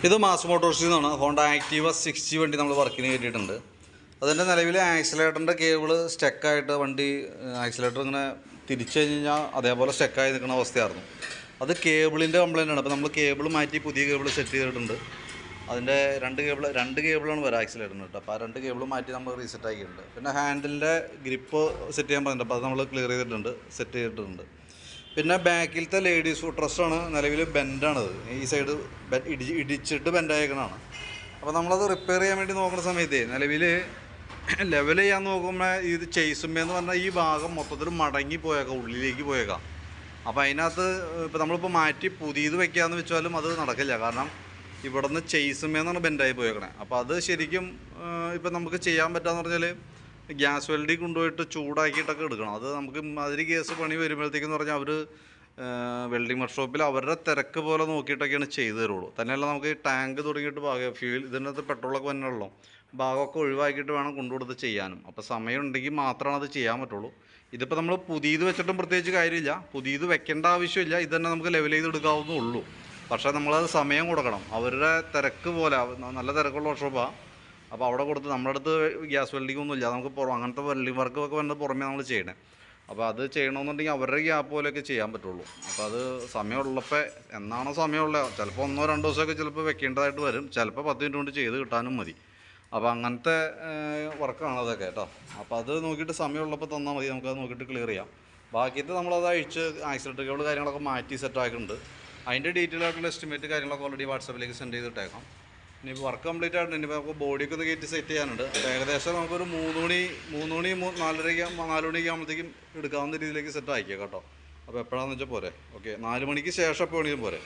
ഇത് മാസ് മോട്ടോഴ്സിൽ നിന്നാണ് Honda Activa 60 വണ്ടി നമ്മൾ വർക്കിന് കയറ്റിയിട്ടുണ്ട്. അതിൻ്റെ നിലവിൽ ആക്സിലേറ്ററിൻ്റെ കേബിൾ സ്റ്റക്കായിട്ട് വണ്ടി ആക്സിലേറ്റർ ഇങ്ങനെ തിരിച്ചു കഴിഞ്ഞാൽ അതേപോലെ സ്റ്റക്കായി നിൽക്കുന്ന അവസ്ഥയായിരുന്നു. അത് കേബിളിൻ്റെ കംപ്ലയിൻ്റ് ആണ്. അപ്പോൾ നമ്മൾ കേബിൾ മാറ്റി പുതിയ കേബിൾ സെറ്റ് ചെയ്തിട്ടുണ്ട്. അതിൻ്റെ രണ്ട് കേബിളാണ് വരാം ആക്സിലേറ്ററിന് കേട്ടോ. അപ്പോൾ ആ രണ്ട് കേബിൾ മാറ്റി നമ്മൾ റീസെറ്റ് ആക്കിയിട്ടുണ്ട്. പിന്നെ ഹാൻഡിലിൻ്റെ ഗ്രിപ്പ് സെറ്റ് ചെയ്യാൻ പറഞ്ഞിട്ടുണ്ട്. അപ്പോൾ അത് നമ്മൾ ക്ലിയർ ചെയ്തിട്ടുണ്ട്, സെറ്റ് ചെയ്തിട്ടുണ്ട്. പിന്നെ ബാക്കിലത്തെ ലേഡീസ് ഫുഡ് റെസ്റ്റാണ് നിലവിൽ ബെൻഡാണത്. ഈ സൈഡ് ഇടിച്ചിട്ട് ബെൻഡായേക്കണതാണ്. അപ്പോൾ നമ്മളത് റിപ്പയർ ചെയ്യാൻ വേണ്ടി നോക്കുന്ന സമയത്ത് നിലവിൽ ലെവൽ ചെയ്യാൻ നോക്കുമ്പോൾ ഇത് ചെയ്സുമ്പെന്ന് പറഞ്ഞാൽ ഈ ഭാഗം മൊത്തത്തിൽ മടങ്ങി പോയേക്കാം, ഉള്ളിലേക്ക് പോയേക്കാം. അപ്പോൾ അതിനകത്ത് ഇപ്പോൾ നമ്മളിപ്പോൾ മാറ്റി പുതിയത് വെക്കാമെന്ന് വെച്ചാലും അത് നടക്കില്ല. കാരണം ഇവിടെ നിന്ന് ചെയ്സുമ്പെന്നാണ് ബെൻഡായി പോയേക്കണേ. അപ്പോൾ അത് ശരിക്കും ഇപ്പം നമുക്ക് ചെയ്യാൻ പറ്റാന്ന് പറഞ്ഞാൽ ഗ്യാസ് വെൽഡിൽ കൊണ്ടുപോയിട്ട് ചൂടാക്കിയിട്ടൊക്കെ എടുക്കണം. അത് നമുക്ക് മാതിരി കേസ് പണി വരുമ്പോഴത്തേക്കെന്ന് പറഞ്ഞാൽ അവർ വെൽഡിങ് വർക്ക്ഷോപ്പിൽ അവരുടെ തിരക്ക് പോലെ നോക്കിയിട്ടൊക്കെയാണ് ചെയ്തു തരുള്ളൂ. തന്നെയല്ല നമുക്ക് ഈ ടാങ്ക് തുടങ്ങിയിട്ട് ഭാഗം ഫ്യൂൽ ഇതിനകത്ത് പെട്രോളൊക്കെ വന്നുള്ളൂ ഭാഗമൊക്കെ ഒഴിവാക്കിയിട്ട് വേണം കൊണ്ടുകൊടുത്ത് ചെയ്യാനും. അപ്പോൾ സമയം ഉണ്ടെങ്കിൽ മാത്രമാണ് അത് ചെയ്യാൻ പറ്റുള്ളൂ. ഇതിപ്പോൾ നമ്മൾ പുതിയത് വെച്ചിട്ടും പ്രത്യേകിച്ച് കാര്യമില്ല, പുതിയത് വെക്കേണ്ട ആവശ്യമില്ല. ഇത് തന്നെ നമുക്ക് ലെവൽ ചെയ്തെടുക്കാവുന്നേ ഉള്ളൂ. പക്ഷേ നമ്മളത് സമയം കൊടുക്കണം. അവരുടെ തിരക്ക് പോലെ നല്ല തിരക്കുള്ള വർക്ക്ഷോപ്പാണ്. അപ്പോൾ അവിടെ കൊടുത്ത് നമ്മുടെ അടുത്ത് ഗ്യാസ് വെൽഡിംഗ് ഒന്നും ഇല്ല. നമുക്ക് അങ്ങനത്തെ വെൽഡിംഗ് വർക്കൊക്കെ വന്നത് പുറമേ നമ്മൾ ചെയ്യണേ. അപ്പോൾ അത് ചെയ്യണമെന്നുണ്ടെങ്കിൽ അവരുടെ ഗ്യാപ്പ് പോലെയൊക്കെ ചെയ്യാൻ പറ്റുള്ളൂ. അപ്പോൾ അത് സമയമുള്ളപ്പോൾ എന്നാണോ സമയമുള്ളത്, ചിലപ്പോൾ 1-2 ദിവസമൊക്കെ ചിലപ്പോൾ വെക്കേണ്ടതായിട്ട് വരും. ചിലപ്പോൾ 10 മിനിറ്റ് കൊണ്ട് ചെയ്ത് കിട്ടാനും മതി. അപ്പോൾ അങ്ങനത്തെ വർക്കാണ് അതൊക്കെ കേട്ടോ. അപ്പോൾ അത് നോക്കിയിട്ട് സമയമുള്ളപ്പോൾ തന്നാൽ മതി, നമുക്കത് നോക്കിയിട്ട് ക്ലിയർ ചെയ്യാം. ബാക്കിയിട്ട് നമ്മളത് അഴിച്ച് ആക്സിലേറ്റർ കേബിൾ കാര്യങ്ങളൊക്കെ മാറ്റി സെറ്റാക്കിയിട്ടുണ്ട്. അതിൻ്റെ ഡീറ്റെയിൽ ആയിട്ടുള്ള എസ്റ്റിമേറ്റ് കാര്യങ്ങളൊക്കെ ഓൾറെഡി വാട്സാപ്പിലേക്ക് സെൻഡ് ചെയ്തിട്ടേക്കാം. ഇനിയിപ്പോൾ വർക്ക് കംപ്ലീറ്റ് ആയിട്ടുണ്ട്. ഇനിയിപ്പോൾ നമുക്ക് ബോഡിയൊക്കെ ഒന്ന് കയറ്റി സെറ്റ് ചെയ്യാനുണ്ട്. അപ്പോൾ ഏകദേശം നമുക്കൊരു 3 മണി 4 മണിയൊക്കെ ആകുമ്പോഴത്തേക്കും എടുക്കാവുന്ന രീതിയിലേക്ക് സെറ്റ് ആക്കിയാൽ കേട്ടോ. അപ്പോൾ എപ്പോഴാണെന്ന് വെച്ചാൽ പോരെ. ഓക്കെ, 4 മണിക്ക് ശേഷം എപ്പോൾ വേണമെങ്കിലും പോരെ.